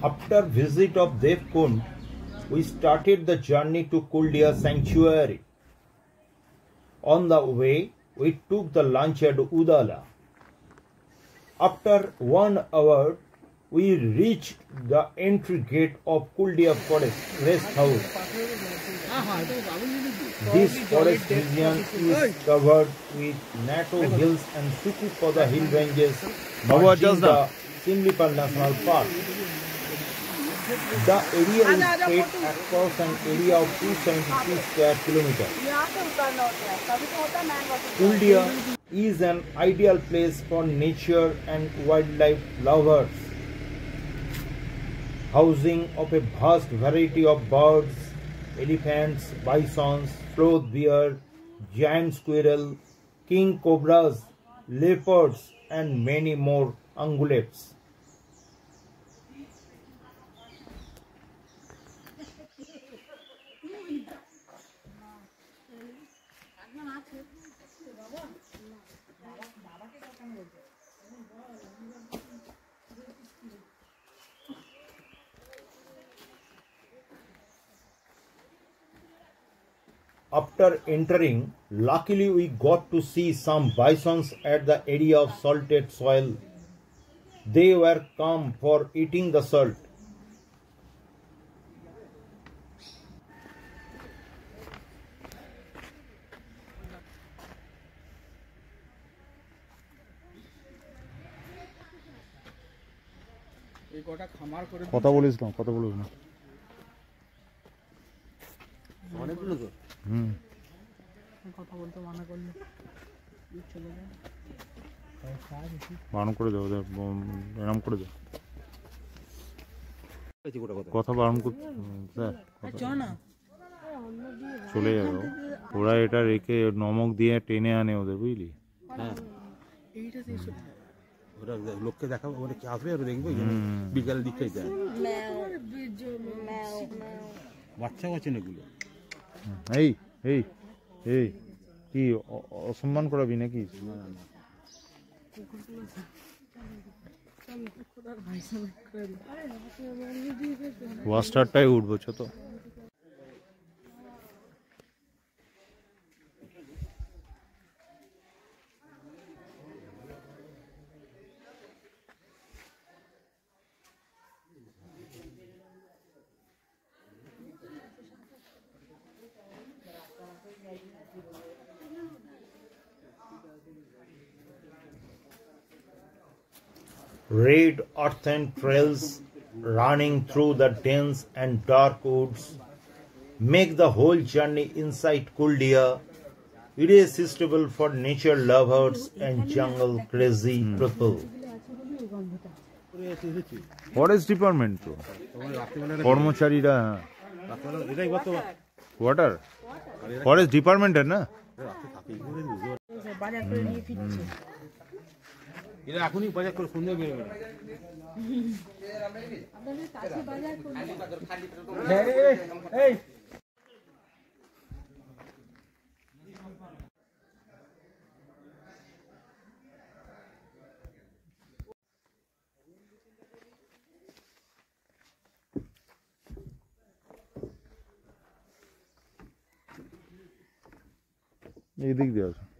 After visit of Dev Kund, we started the journey to Kuldia Sanctuary. On the way, we took the lunch at Udala. After 1 hour, we reached the entry gate of Kuldia Forest Rest House. This forest region is covered with Nato Hills and Sukupada Hill ranges merging the Simlipal National Park. The area is spread across an area of 272 square kilometers. Kuldia is an ideal place for nature and wildlife lovers, housing of a vast variety of birds, elephants, bisons, sloth bear, giant squirrel, king cobras, leopards, and many more ungulates. After entering, luckily we got to see some bisons at the area of salted soil. They were come for eating the salt. কথা বলিস না অনেকগুলো তো কথা বলতে মানা করলে চলে যায় বারণ করে দাও এরম করে দাও কথা বারণ করতে চলে যাবে ওরা এটা রেখে নমক দিয়ে টেনে আনে ওদের বুঝলি হ্যাঁ ওরা লোককে দেখাবো ওরা কি আসবে ওরা দেখবে বিকালের দিকটাই যায় বাচ্চা আছেন এগুলো এই এই এই কি অসম্মান করাবি নাকি ওয়াস্টারটাই উঠবো তো Red earthen trails running through the dense and dark woods make the whole journey inside Kuldia irresistible for nature lovers and jungle crazy people. Forest department তো কর্মচারীরা ওয়াটার ফরেস্ট ডিপার্টমেন্টের না এরা এখনই বাজার করে সুন্দর বেরোবে এই দিক দিয়ে আছে